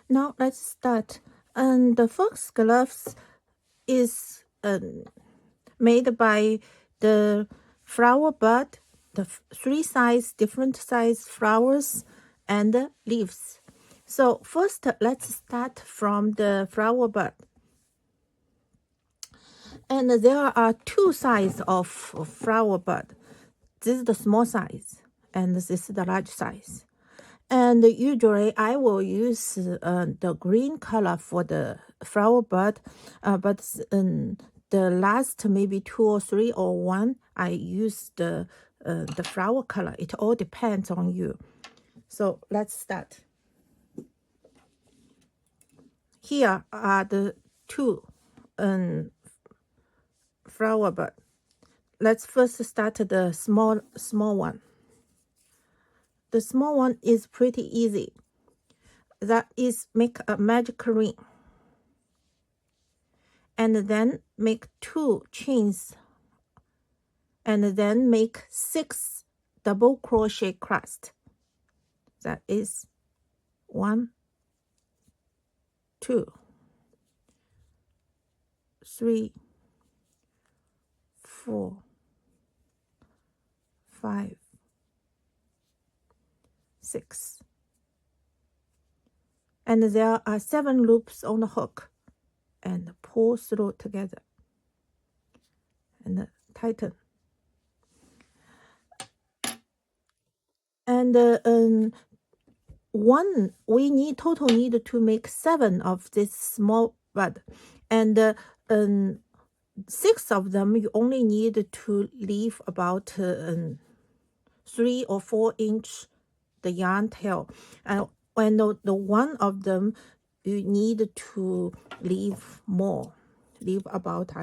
Now let's start. And the Foxgloves is made by the flower bud, the different size flowers and leaves. So first, let's start from the flower bud. And there are two sizes of flower bud. This is the small size, and this is the large size. And usually I will use the green color for the flower bud, but the last maybe 2 or 3 or 1, I use the flower color. It all depends on you. So let's start. Here are the two flower bud. Let's first start the small one. The small one is pretty easy. That is make a magic ring. And then make 2 chains. And then make 6 double crochet crust. That is 1, 2, 3, 4, 5, 6. And there are 7 loops on the hook. And pull through together. And tighten. And we total need to make 7 of this small bud. And 6 of them you only need to leave about 3 or 4 inch the yarn tail, and the one of them you need to leave more, leave about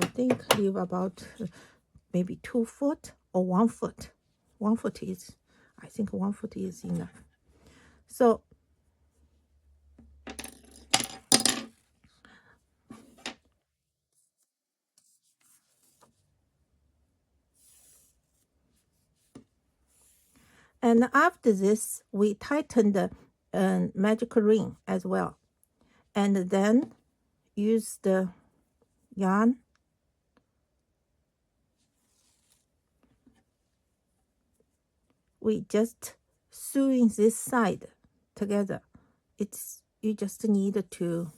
maybe 2 foot or 1 foot. 1 foot is, I think 1 foot is enough. So and after this, we tighten the magic ring as well. And then use the yarn. We just sewing this side together. You just need to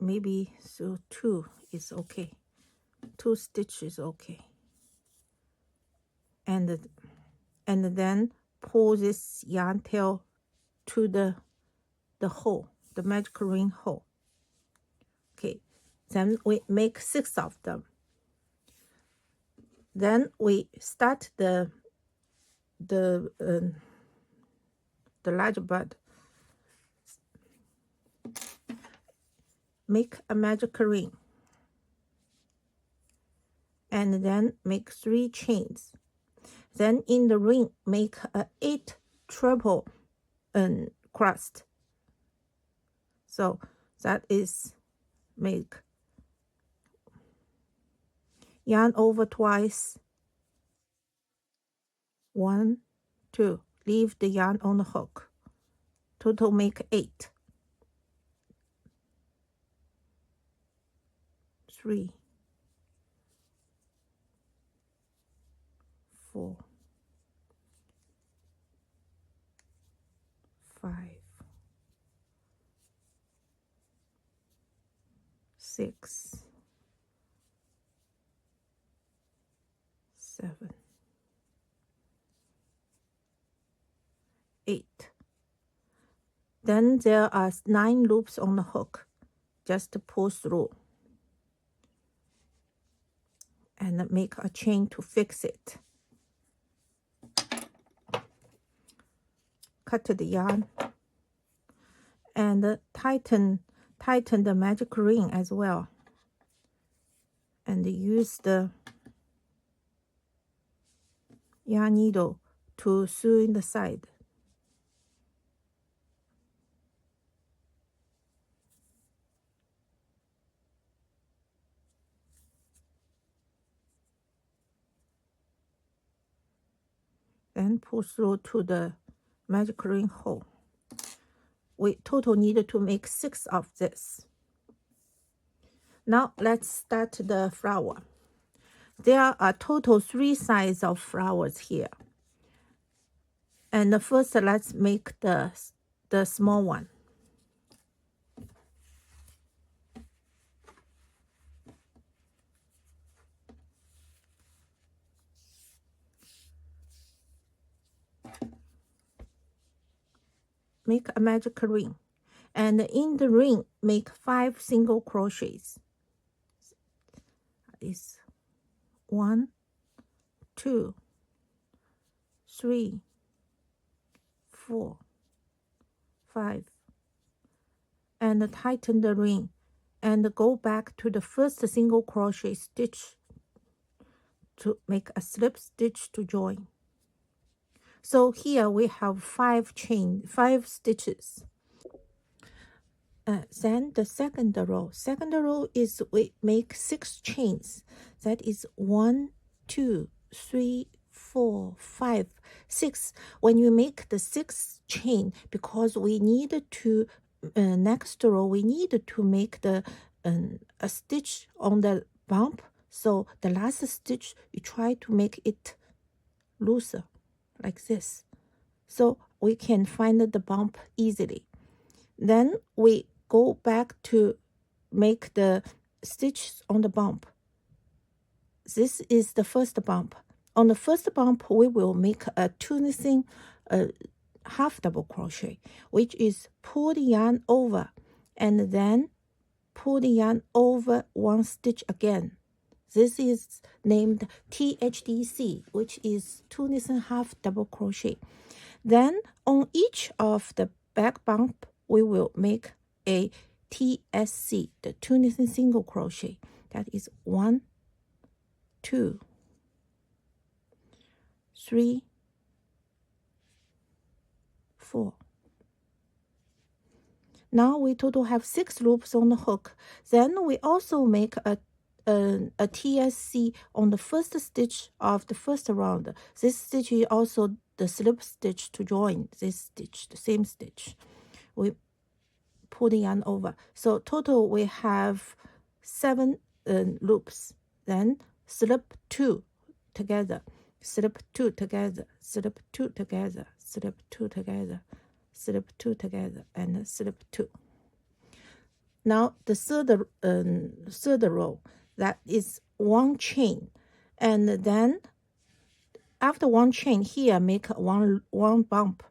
maybe sew 2 is okay. 2 stitches okay. And then pull this yarn tail to the hole, the magic ring hole. Okay, then we make 6 of them. Then we start the large bud. Make a magic ring. And then make 3 chains. Then in the ring, make a 8 triple crust. So that is make yarn over twice. 1, 2. Leave the yarn on the hook. Total make 8. 3, 4, 5, 6, 7, 8. Then there are 9 loops on the hook. Just pull through. And make a chain to fix it. Cut the yarn. And tighten the magic ring as well. And use the yarn needle to sew in the side. Then pull through to the magic ring hole. we total need to make 6 of this. Now let's start the flower. There are total 3 sizes of flowers here. And first, let's make the small one. Make a magic ring. And in the ring, make 5 single crochets. Is 1, 2, 3, 4, 5. And tighten the ring and go back to the first single crochet stitch to make a slip stitch to join. So here we have 5 stitches. Then the second row. Second row is we make 6 chains. That is 1, 2, 3, 4, 5, 6. When you make the 6th chain, because we need to next row we need to make the a stitch on the bump. So the last stitch you try to make it looser like this, so we can find the bump easily. Then we go back to make the stitches on the bump. This is the first bump. On the first bump, we will make a turnissing half double crochet, which is pull the yarn over and then pull the yarn over 1 stitch again. This is named THDC, which is turnissing half double crochet. Then on each of the back bump, we will make a TSC, the turnissing single crochet. That is 1, 2, 3, 4. Now we total have 6 loops on the hook. Then we also make a TSC on the first stitch of the first round. This stitch is also the slip stitch to join this stitch, the same stitch. We pull the yarn over. So total we have 7 loops. Then slip 2 together, slip 2 together, slip 2 together, slip 2 together, slip 2 together, and slip 2. Now the third row, that is 1 chain, and then after 1 chain here make one bump.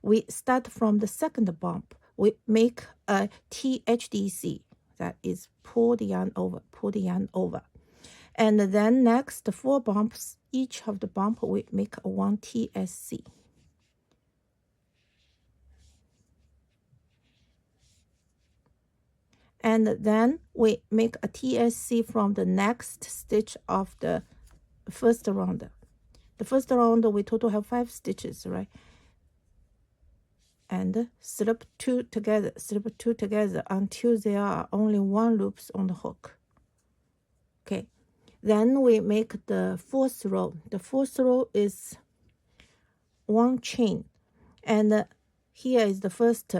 We start from the second bump. We make a THDC, that is pull the yarn over, pull the yarn over. And then next 4 bumps, each of the bump we make a 1 TSC. And then we make a TSC from the next stitch of the first round. The first round we total have 5 stitches, right? And slip 2 together, slip 2 together until there are only 1 loops on the hook. Okay, then we make the 4th row. The 4th row is 1 chain, and here is the first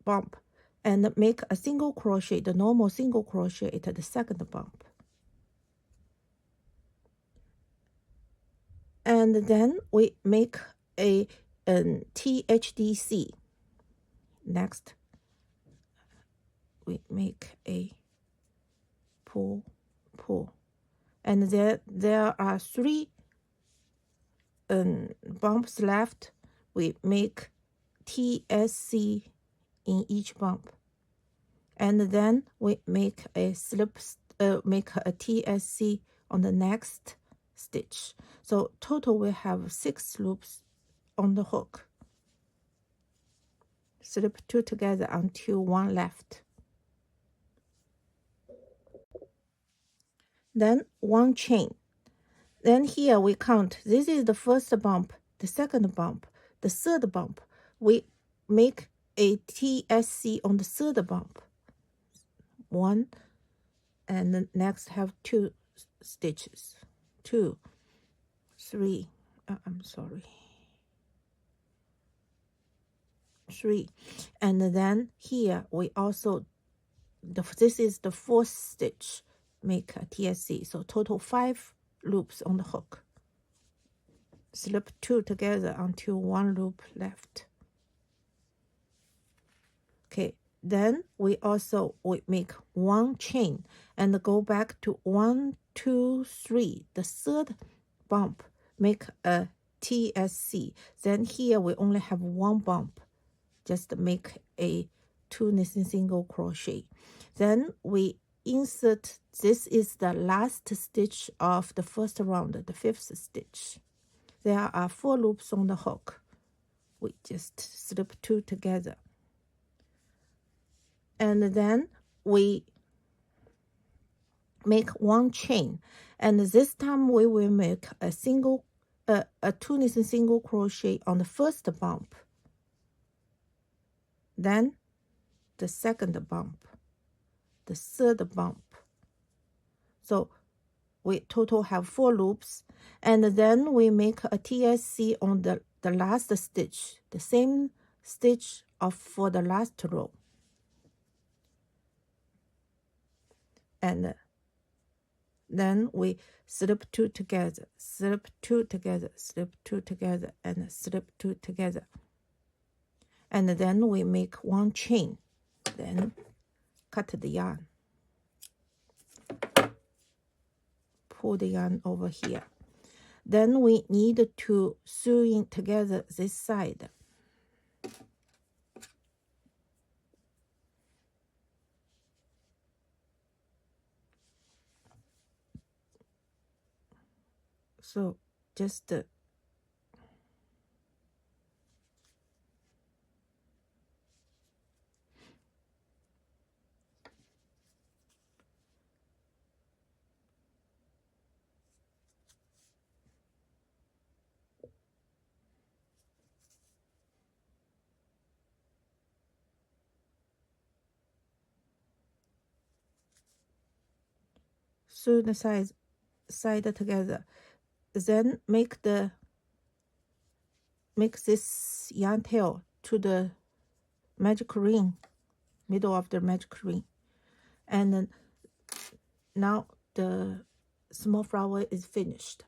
bump, and make a single crochet, the normal single crochet at the second bump. And then we make a THDC. Next, we make a pull, pull. And there are 3 bumps left. We make TSC in each bump, and then we make a slip, make a TSC on the next stitch. So total we have 6 loops on the hook. Slip 2 together until 1 left. Then 1 chain. Then here we count. This is the first bump, the second bump, the third bump. We make a TSC on the third bump. 1, and then next have 2 stitches. 2, 3. I'm sorry. 3, and then here we also this is the 4th stitch, make a TSC, so total 5 loops on the hook. Slip 2 together until 1 loop left. Okay, then we make 1 chain and go back to 1, 2, 3, the 3rd bump, make a TSC. Then here we only have 1 bump, just make a 2 knitting single crochet. Then we insert, this is the last stitch of the first round, the 5th stitch. There are 4 loops on the hook. We just slip 2 together. And then we make 1 chain. And this time we will make a 2 knitting single crochet on the 1st bump. Then the 2nd bump, the 3rd bump. So we total have 4 loops, and then we make a TSC on the last stitch, the same stitch for the last row. And then we slip 2 together, slip 2 together, slip 2 together, and slip 2 together. And then we make 1 chain, then cut the yarn. Pull the yarn over here. Then we need to sew in together this side. So just sew the side together. Then make this yarn tail to the magic ring, middle of the magic ring. And then now the small flower is finished.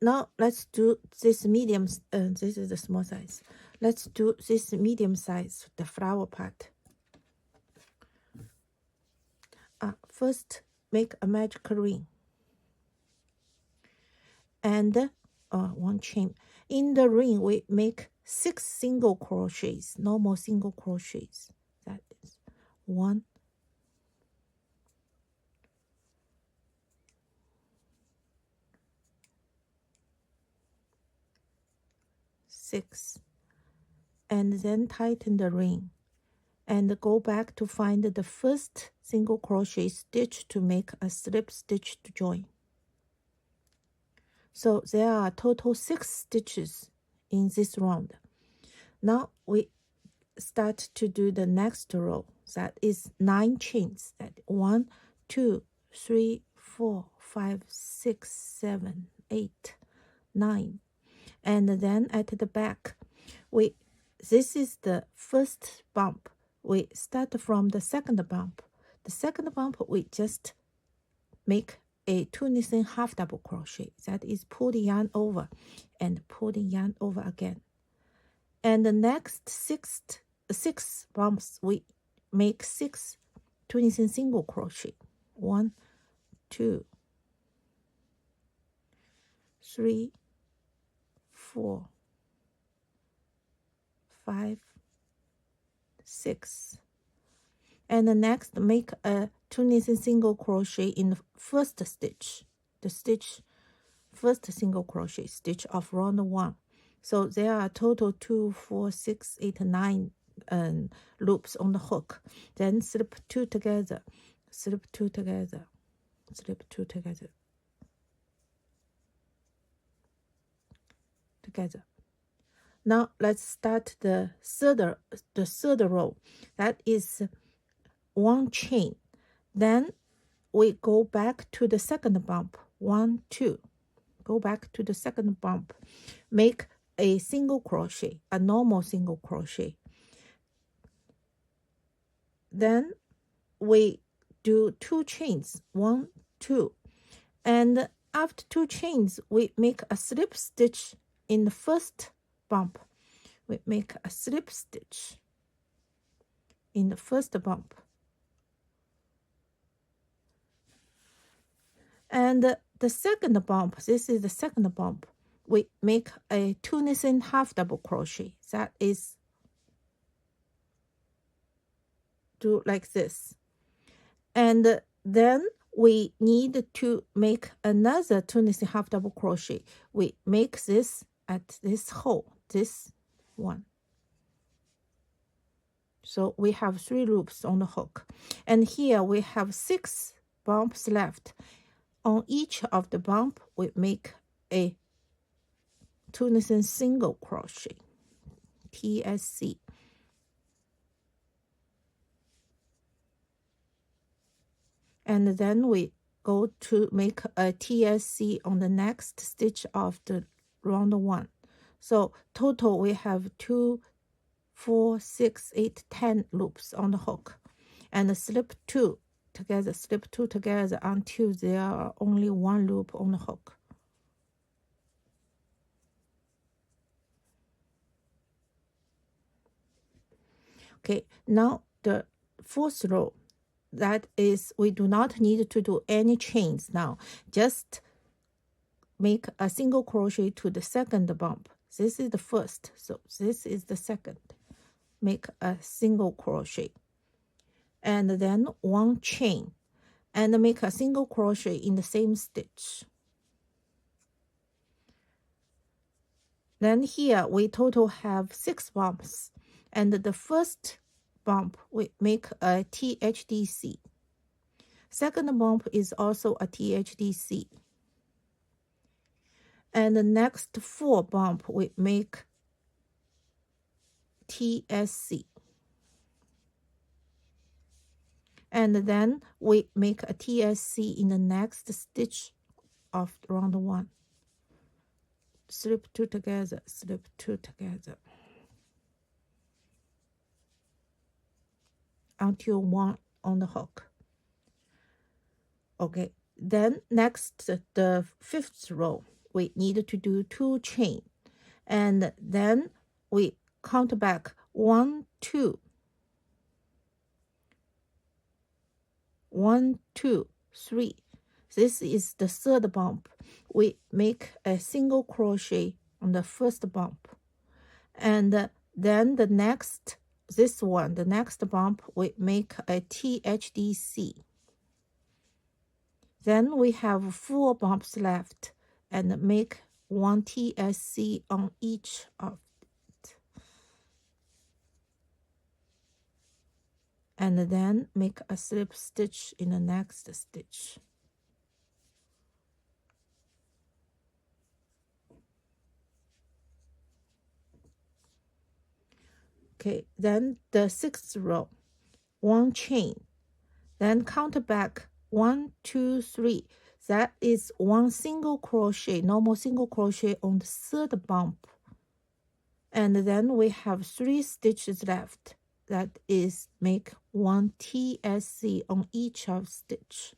Now let's do this medium, this is the small size. Let's do this medium size, the flower part. First, make a magic ring. And 1 chain. In the ring, we make 6 single crochets, normal single crochets. That is 1, 6, and then tighten the ring and go back to find the first single crochet stitch to make a slip stitch to join. So there are total 6 stitches in this round. Now we start to do the next row. That is 9 chains. That 1, 2, 3, 4, 5, 6, 7, 8, 9. And then at the back, this is the first bump. We start from the 2nd bump. The 2nd bump, we just make a 2 knitting half double crochet. That is pull the yarn over and pull the yarn over again. And the next 6 bumps, we make 6 2 knitting single crochet. 1, 2, 3, 4, 5, 6. And the next, make a 2 knitting single crochet in the first stitch, first single crochet stitch of round 1. So there are total 2, 4, 6, 8, 9 loops on the hook. Then slip 2 together, slip 2 together, slip 2 together, Now let's start the third row. That is 1 chain. Then we go back to the 2nd bump. 1, 2. Go back to the 2nd bump. Make a single crochet, a normal single crochet. Then we do 2 chains, 1, 2, and after 2 chains we make a slip stitch in the first bump. We make a slip stitch in the first bump, and the second bump, this is the second bump, we make a 2 knitting half double crochet. That is do like this, and then we need to make another 2 knitting half double crochet. We make this at this hole, this one. So we have 3 loops on the hook, and here we have 6 bumps left. On each of the bump we make a 2 knitting single crochet, TSC. And then we go to make a TSC on the next stitch of the round 1. So total we have 2, 4, 6, 8, 10 loops on the hook, and slip 2 together, slip 2 together until there are only 1 loop on the hook. Okay, now the 4th row, that is, we do not need to do any chains now, just make a single crochet to the second bump. This is the first, so this is the second. Make a single crochet, and then 1 chain, and make a single crochet in the same stitch. Then here we total have 6 bumps, and the first bump we make a THDC. Second bump is also a THDC. And the next 4 bump we make TSC. And then we make a TSC in the next stitch of round 1. Slip 2 together, slip 2 together, until 1 on the hook. Okay, then next, the 5th row, we need to do 2 chain, and then we count back 1, 2, 1, 2, 3. This is the 3rd bump. We make a single crochet on the first bump, and then the next, this one, the next bump, we make a THDC. Then we have 4 bumps left, and make 1 TSC on each of it. And then make a slip stitch in the next stitch. Okay, then the 6th row, 1 chain, then count back 1, 2, 3. That is 1 single crochet, normal single crochet on the 3rd bump, and then we have 3 stitches left. That is, make 1 TSC on each of stitch,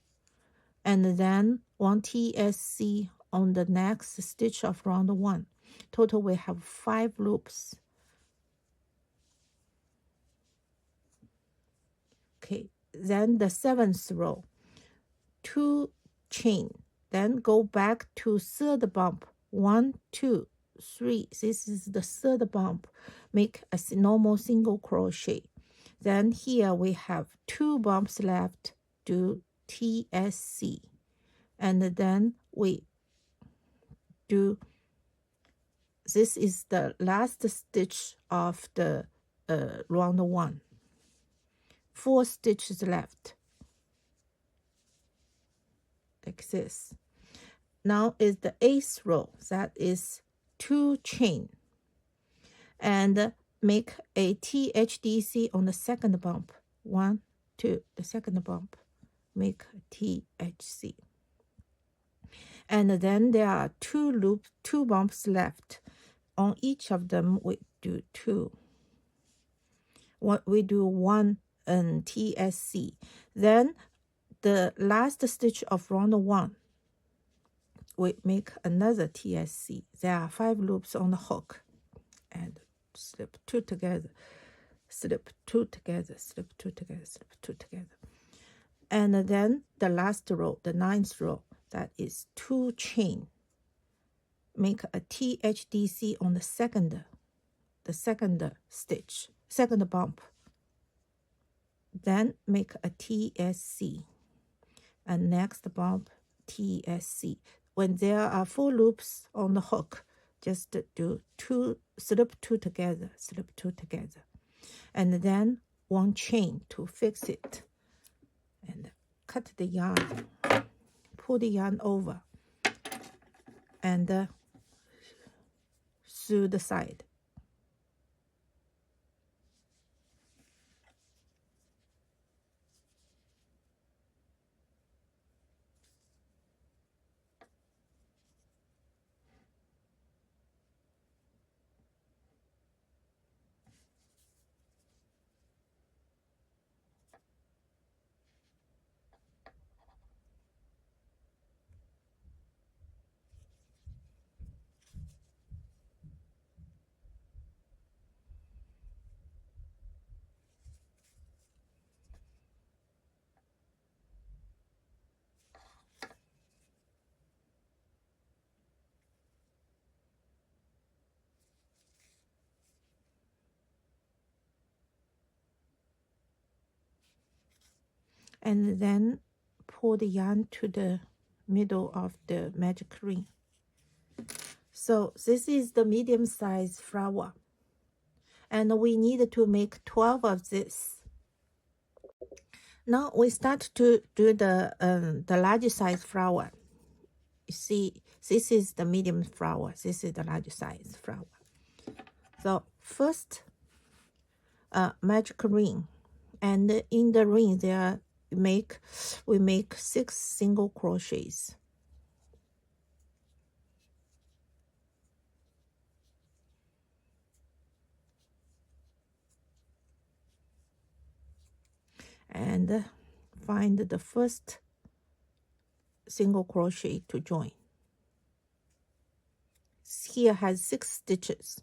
and then 1 TSC on the next stitch of round 1. Total we have 5 loops. Okay, then the 7th row, 2 chain, then go back to 3rd bump, 1, 2, 3. This is the 3rd bump. Make a normal single crochet. Then here we have 2 bumps left. Do TSC, and then we do. This is the last stitch of the round 1. 4 stitches left, like this. Now is the 8th row. That is 2 chain, and make a THDC on the 2nd bump. 1, 2, the 2nd bump, make a THC. And then there are 2 bumps left. on each of them we do 2. We do 1 TSC. Then the last stitch of round 1, we make another TSC. There are 5 loops on the hook, and slip 2 together, slip 2 together, slip 2 together, slip 2 together. And then the last row, the 9th row, that is 2 chain. Make a THDC on the second stitch, second bump. Then make a TSC, and next bump TSC. When there are 4 loops on the hook, just do 2, slip 2 together, slip 2 together, and then 1 chain to fix it. And cut the yarn, pull the yarn over, and sew the side. And then pull the yarn to the middle of the magic ring. So this is the medium size flower, and we need to make 12 of this. Now we start to do the large size flower. You see, this is the medium flower, this is the large size flower. So first, magic ring, and in the ring there we make 6 single crochets. And find the first single crochet to join. Here has 6 stitches.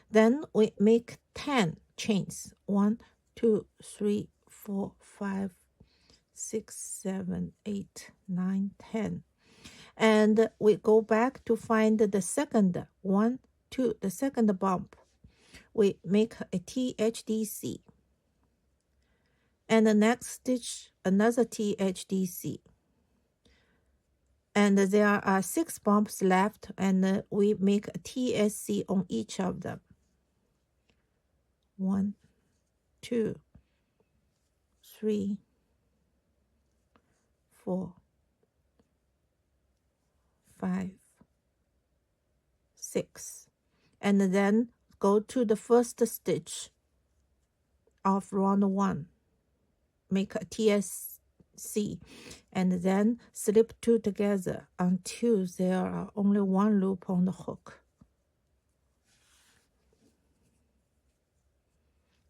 Then we make 10 chains. 1, 2, 3, 4, 5, 6, 7, 8, 9, 10. And we go back to find the second 1, 2, the second bump. We make a THDC. And the next stitch, another THDC. And there are 6 bumps left, and we make a TSC on each of them. 1, 2, 3, 4, 5, 6. And then go to the first stitch of round 1. Make a TSC, and then slip 2 together until there are only 1 loop on the hook.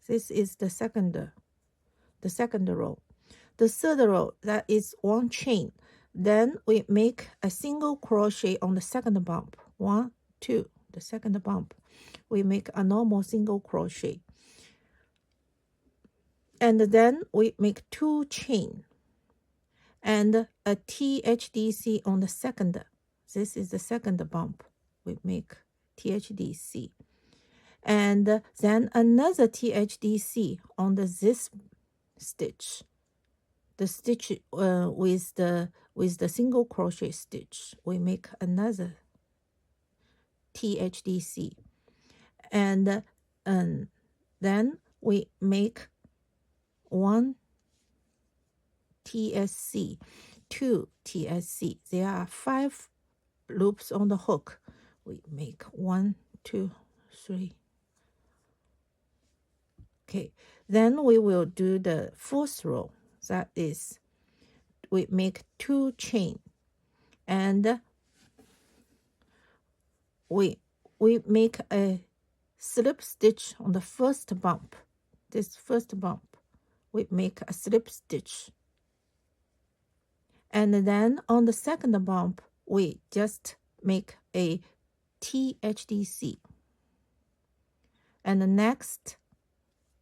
This is the second row. The third row, that is 1 chain. Then we make a single crochet on the second bump. 1, 2, the second bump. We make a normal single crochet. And then we make 2 chain and a THDC on the second. This is the second bump. We make THDC. And then another THDC on this stitch. The stitch with the single crochet stitch. We make another THDC. And then we make 1 TSC, 2 TSC. There are 5 loops on the hook. We make 1, 2, 3. Okay, then we will do the 4th row. That is, we make 2 chain, and we we make a slip stitch on the first bump. This first bump, we make a slip stitch. And then on the second bump, we just make a THDC. And the next,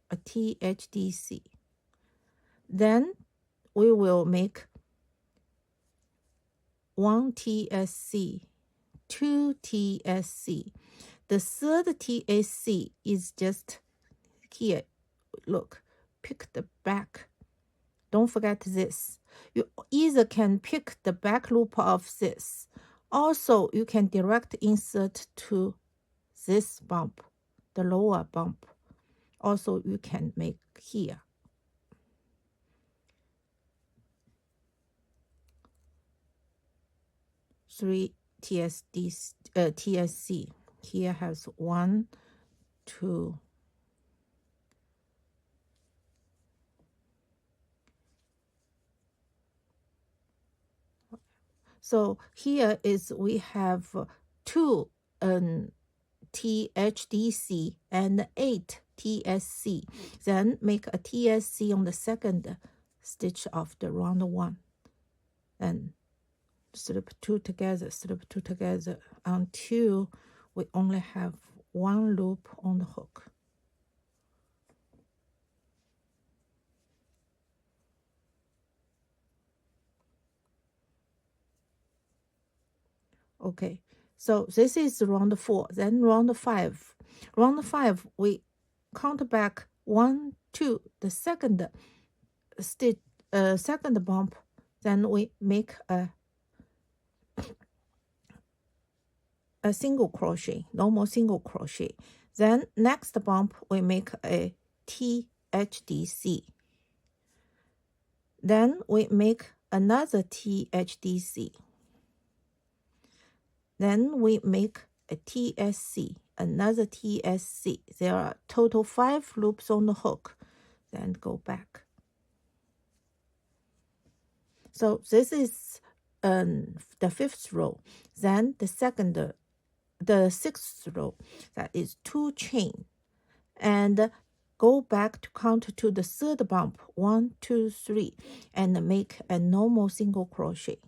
a THDC. Then we will make 1 TSC, 2 TSC. The third TSC is just here. Look, pick the back. Don't forget this. You either can pick the back loop of this. Also, you can direct insert to this bump, the lower bump. Also, you can make here. Three TSC. Here has 1, 2. So here is we have 2 THDC and 8 TSC. Then make a TSC on the second stitch of the round 1. Then slip 2 together until we only have 1 loop on the hook. Okay, so this is round 4. Then round 5. Round 5, we count back 1, 2, the second stitch, second bump. Then we make a single crochet, normal single crochet. Then next bump, we make a THDC. Then we make another THDC. Then we make a TSC, another TSC. There are total 5 loops on the hook. Then go back. So this is the 5th row. Then the 6th row, that is 2 chain. And go back to count to the 3rd bump, 1, 2, 3, and make a normal single crochet.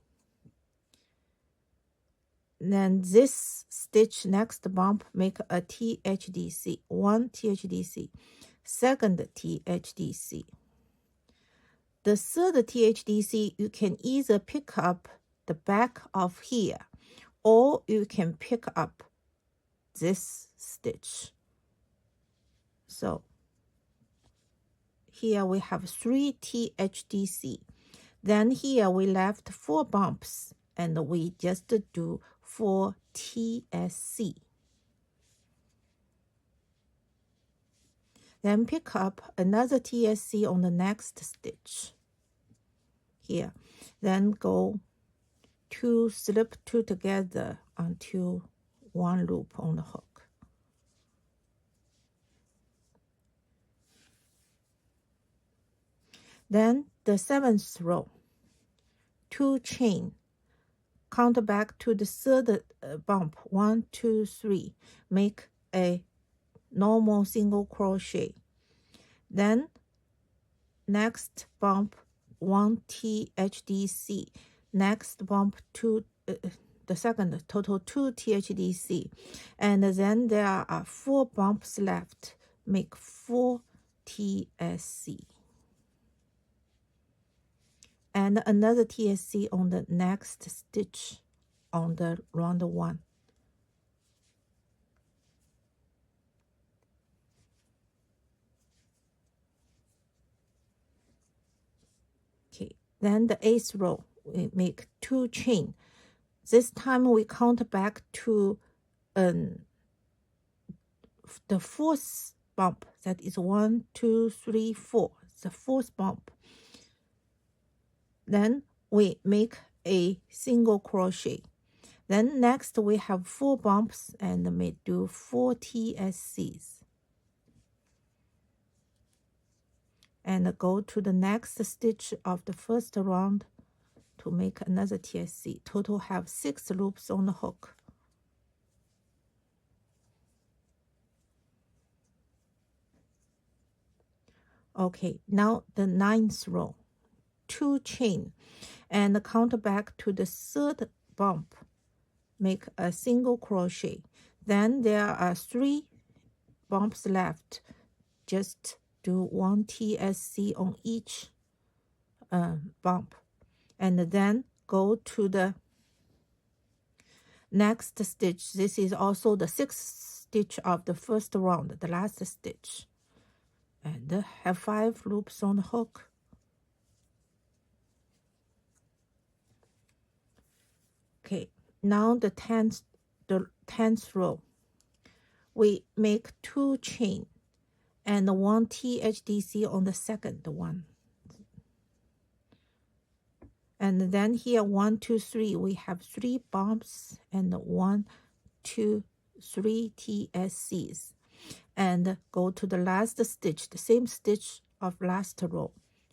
Then this stitch next bump, make a THDC, 1 THDC, second THDC. The 3rd THDC, you can either pick up the back of here, or you can pick up this stitch. So here we have 3 THDC. Then here we left 4 bumps, and we just do 4 TSC. Then pick up another TSC on the next stitch. Here. Then go 2, slip 2 together until 1 loop on the hook. Then the 7th row, 2 chain. Count back to the 3rd bump, 1, 2, 3. Make a normal single crochet. Then next bump, 1 THDC. Next bump, 2, the second, total 2 THDC. And then there are 4 bumps left. Make 4 TSC. And another TSC on the next stitch on the round 1. Okay, then the 8th row, we make 2 chain. This time we count back to the 4th bump. That is 1, 2, 3, 4. The 4th bump. Then we make a single crochet. Then next we have 4 bumps and we do 4 TSCs. And go to the next stitch of the first round to make another TSC. Total have 6 loops on the hook. Okay, now the 9th row, 2 chain, and count back to the 3rd bump, make a single crochet. Then there are 3 bumps left. Just do 1 TSC on each bump, and then go to the next stitch. This is also the 6th stitch of the first round, the last stitch, and have 5 loops on the hook. Okay, now the 10th row, we make 2 chain and 1 THDC on the 2nd one. And then here 1, 2, 3, we have 3 bumps and 1, 2, 3 TSCs, and go to the last stitch, the same stitch of last row,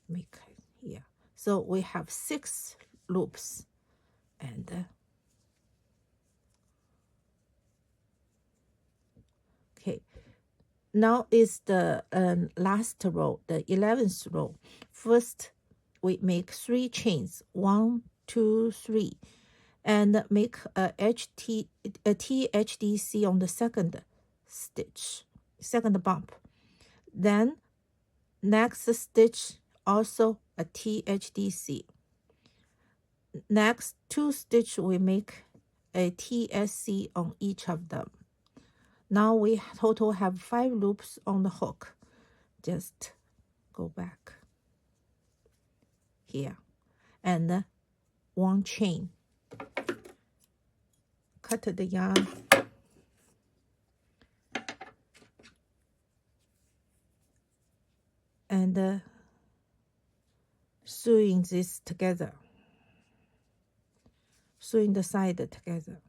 make here. So we have 6 loops, and okay, now is the last row, the 11th row. First we make 3 chains, 1, 2, 3, and make a THDC on the 2nd stitch, 2nd bump. Then next stitch also a THDC. Next 2 stitch we make a TSC on each of them. Now we total have 5 loops on the hook. Just go back here and 1 chain. Cut the yarn and sewing this together, sewing the side together.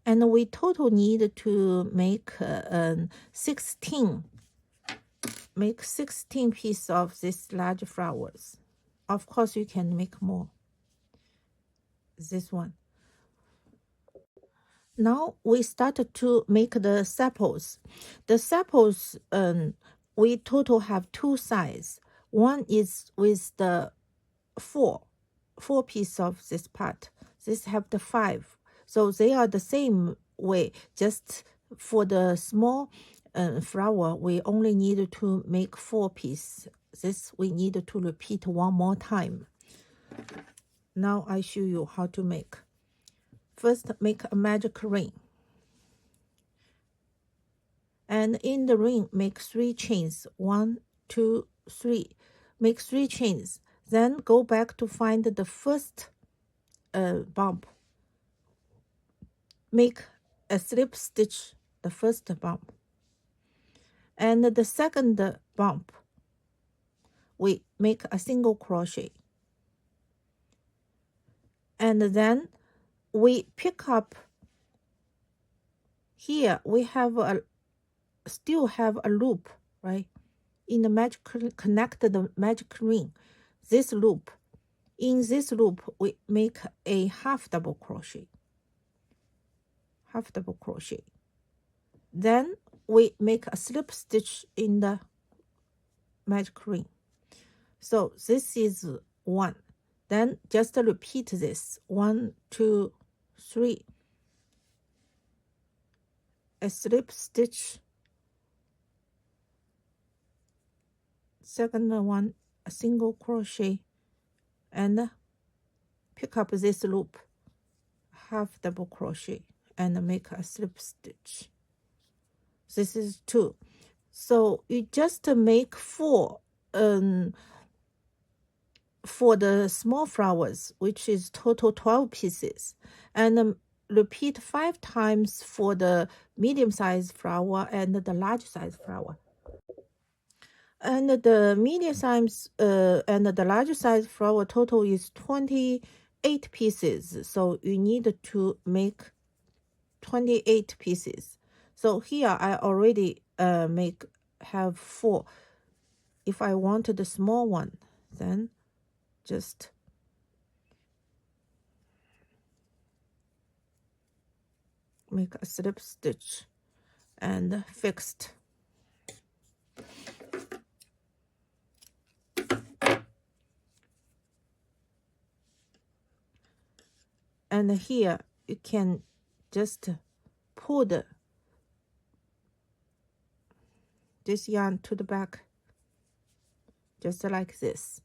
And we total need to make 16 pieces of these large flowers. Of course you can make more. This one. Now we start to make the sepals. The sepals, we total have 2 sides. One is with the 4 pieces of this part. This have the 5. So they are the same way. Just for the small flower, we only need to make 4 pieces. This we need to repeat 1 more time. Now I show you how to make. First, make a magic ring. And in the ring, make 3 chains. 1, 2, 3. Make 3 chains. Then go back to find the first bump. Make a slip stitch, the first bump. And the second bump, we make a single crochet. And then we pick up here, we have still have a loop, right? In the magic, connect the magic ring, this loop. In this loop, we make a half double crochet. Then we make a slip stitch in the magic ring. So this is 1. Then just repeat this. 1, 2, 3. A slip stitch. Second one, a single crochet, and pick up this loop, half double crochet, and make a slip stitch. This is 2. So you just make 4 for the small flowers, which is total 12 pieces, and repeat 5 times for the medium-sized flower and the large-sized flower. And the medium size and the large size flower total is 28 pieces. So you need to make 28 pieces. So here I already have 4. If I want the small one, then just make a slip stitch and fixed. And here you can just pull this yarn to the back, just like this.